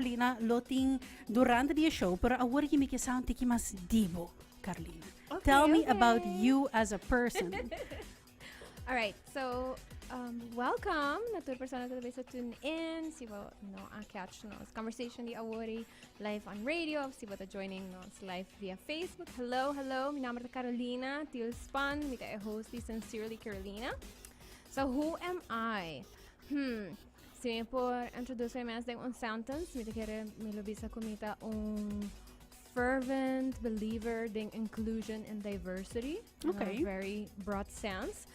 Carolina, loting durante the show, pero award kimi ke sound tiki mas divo, Carolina. Tell me about you as a person. All right, so welcome na toda persona que talvez tune in. Si vo no catch nos conversation di awori live on radio. Si vo joining nos live via Facebook. Hello, hello. Mi nome é Carolina Tilspan. Mi é host di Sincerely Carolina. So who am I? Se me por introduce mais de un sentence, mi te quere mi lo bisa comita fervent believer in inclusion and diversity. Okay. In a very broad sense.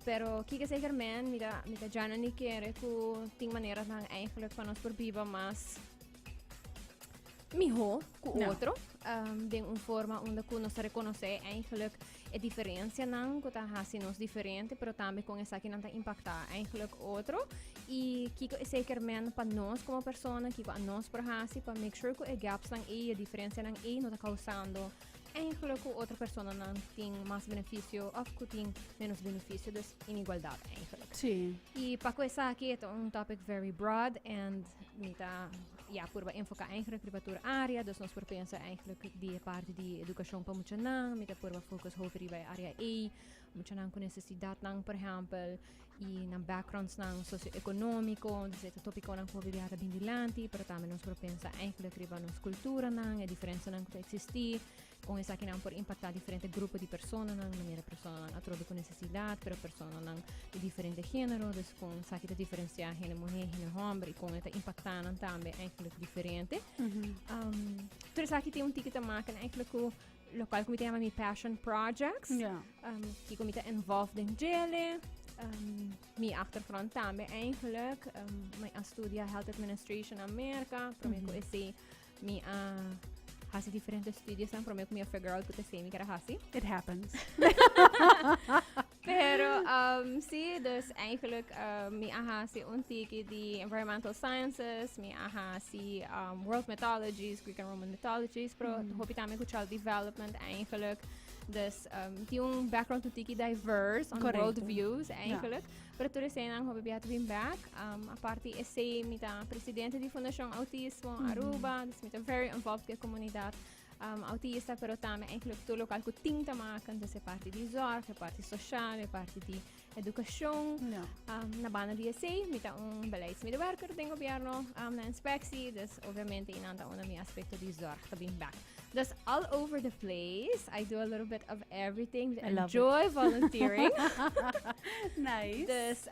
Pero kika zeker man, mita jana ni kere ku ting manera ng eigenlijk van ons probiva mas miho ku outro. Ding un forma onde ku nos reconoce eigenlijk a diferença não que tá nos diferente, pero também com essa que não tá impactar eigenlijk outro e que é zeker men para nós como persona, que a nós para hasi para make sure que a gaps não é a diferença não é não tá causando eigenlijk que outra persona não tem mais benefício ou que tem menos benefício das inigualdade eigenlijk. Sim. E para com essa aqui é um topic very broad and mita por enfocar eigenlijk privatura área, dus ons pensa eigenlijk die parte de educação para muito não, mita por focus over bij área A, muito não com necessidade não, por exemplo, e na backgrounds não socio-econômico, dus esse tópico não pode viajar bem dilante, pero também nos pensa eigenlijk riba nos cultura não, a diferença não que existir, com essa que não por impactar diferente grupo de pessoas não, maneira pessoa não atrobe com necessidade, pero pessoa não de diferente gênero, dus com essa que diferenciar gênero mulher, gênero homem, e com essa impactar não também eigenlijk diferente. Terus aqui tem ticket maken eigenlijk o local comité chama Passion Projects. Yeah. Que comité involved in gele. Mijn achtergrond também eigenlijk. Mijn studie Health Administration Amerika. Prometo esse mi hasi diferente studies dan prometo mi figure out que te mi kara hasi. It happens. Pero sim, dus eigenlijk mi ahasi untiki di environmental sciences, mi ahasi world mythologies, Greek and Roman mythologies, pero hopi também com child development eigenlijk. Dus die een background untiki diverse on world views eigenlijk. Pero tu recém ang hobi biat been back. A parte esse mita presidente di Fundação Autismo Aruba, dus mita very involved com a comunidade autista, pero também eigenlijk tu local ku ting te maken, dus parte di zorg, parte sociale, parte di educação. Na bana di esse mita beleidsmedewerker den governo na inspectie, dus obviamente inanda una mi aspecto di zorg te been back. Dus all over the place. I do a little bit of everything. I enjoy volunteering. Nice. Dus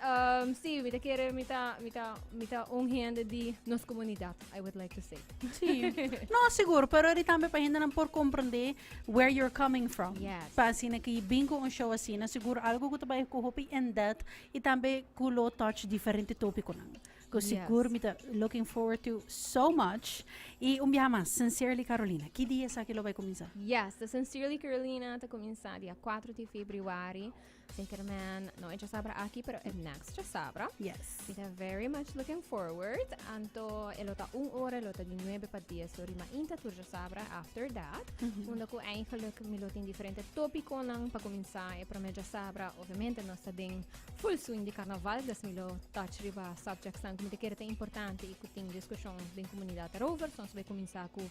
sim, mita querer mita ungende di nos comunidade, I would like to say. Sim. No, siguro, pero eri também para ainda não por compreender where you're coming from. Yes. Para assim, que bingo um show assim, na siguro algo que tu vai hopi in that e também kulo touch diferente tópico nang. Ko siguro mita looking forward to so much. E mas Sincerely Carolina, que dia sa que lo vai começar? Yes, the Sincerely Carolina tá começar dia 4 de februari. Zeker man, no é diasabra aqui, pero é next diasabra. Yes. Mita very much looking forward. Anto, elota hora, elota di 9 pa 10, so rima inta tur diasabra after that. Onda ko eigenlijk milotin diferente tópico nang pa começar e para me diasabra, obviamente nós tá ding full swing de carnaval, das milo touch riba subjects nang mita quer importante e kuting discussão din comunidade rover, so vai começar com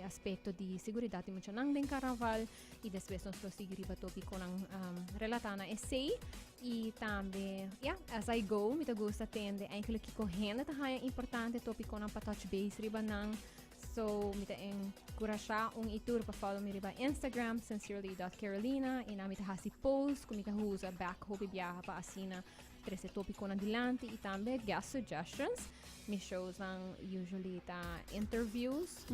aspecto de seguridade muito nang din carnaval e depois nós prosseguir riba tópico nang relatana essay e também as I go mita gusta atende eigenlijk que correndo tá haya importante tópico nang pa touch base riba nang so mita encorajar itur pa follow mi riba Instagram sincerely.carolina e na mita hasi post kumita usa back hobi biaha pa asina trese tópico na dilante e também guest suggestions mi shows ang usually ta interviews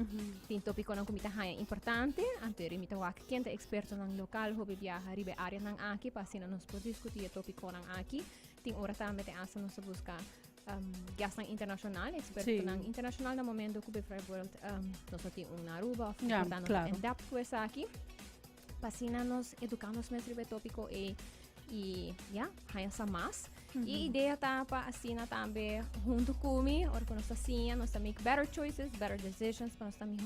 tin tópico nang kumita haya importante anteri mita wak kenta experto nang lokal hobi biaha ribe área nang aki pa asina nos por discutir tópico nang aki tin ora também te asa nos busca guest nang international experto nang international na momento kube for world nos tem Aruba claro. en depth com essa aqui pasina nos educamos mes ribe tópico e haya sa mas. E ideia tá para assina também junto comigo, or quando nós assim, nós make better choices, better decisions, para nós também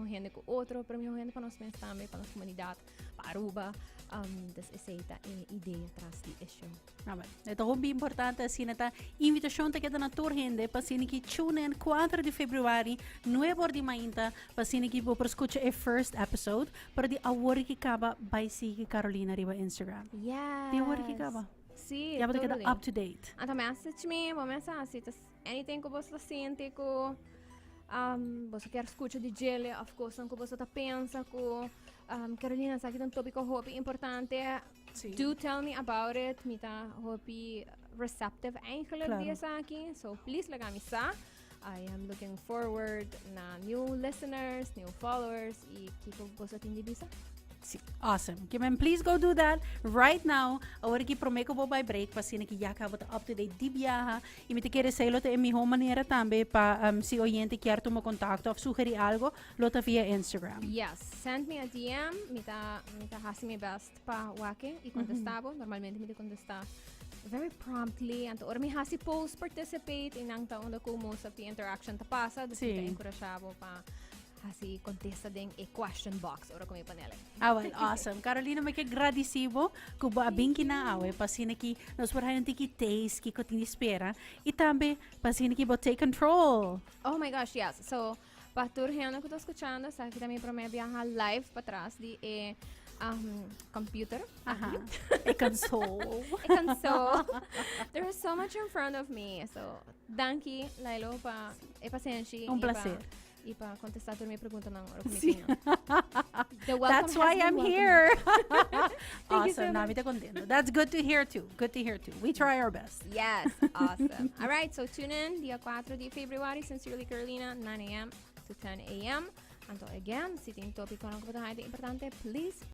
rende com outro, para mim rende para nós também, para nossa comunidade, para Aruba, das aceita ideia atrás di issue. Ito kung importante assim nata invitasyon ta kita na turhende pasini ki tune in 4 de Februari 9 de mainta pasini ki po escucha e first episode para di awori ki kaba by si ki Carolina riba Instagram. Yes. Di awori ki kaba. Sì, Yaba totally. kita up to date. Anta message me, mo mensagem, tas anything ko basta sente ko, basta quer escuta di gele, of course, ko basta ta pensa ko, Carolina, sa kitang topic ko hopi importante, Sí. do tell me about it, mita hopi receptive eigenlijk Claro. dia sa akin, so please lagami sa. I am looking forward na new listeners, new followers, i kiko basta tindi bisa. Sí. Awesome. Kimen, please go do that right now. Awari ki prometo po by break pasina ki yaka bota up to date di biyaha. Imiti kere sa ilo te emi ho manera tambe pa si oyente quer tumo contacto of sugerir algo lota via Instagram. Yes, send me a DM, mita hasi mi best pa wake, i contestabo, normalmente mi contesta very promptly, anto or mi hasi post participate, inang taon da kumo sa ti interaction tapasa, Sí. da encourageabo pa hasi contesta ding a question box, ora kung ipanele. Awal, awesome. Carolina, may kagradisibo kung baabing kinaawe, pasina ki, nos parahan ki taste, ki kuting espera, itambe, pasina ki bo take control. Oh my gosh, yes. So, paturheando ko to escuchando, sa kita mi prome viaja live patras di computer. Aha. A console. And so, there is so much in front of me. So, danki, Lailo, pa, pasensya. Un placer. Ipa contestar mi pregunta ng oras Sí. That's why I'm here. Awesome. Nami te contento. That's good to hear too. Good to hear too. We try our best. Yes, awesome. All right, so tune in dia 4 de Februari, Sincerely Carolina, 9 a.m. to 10 a.m. Until again, sitting topic ko ng kapatahay importante, please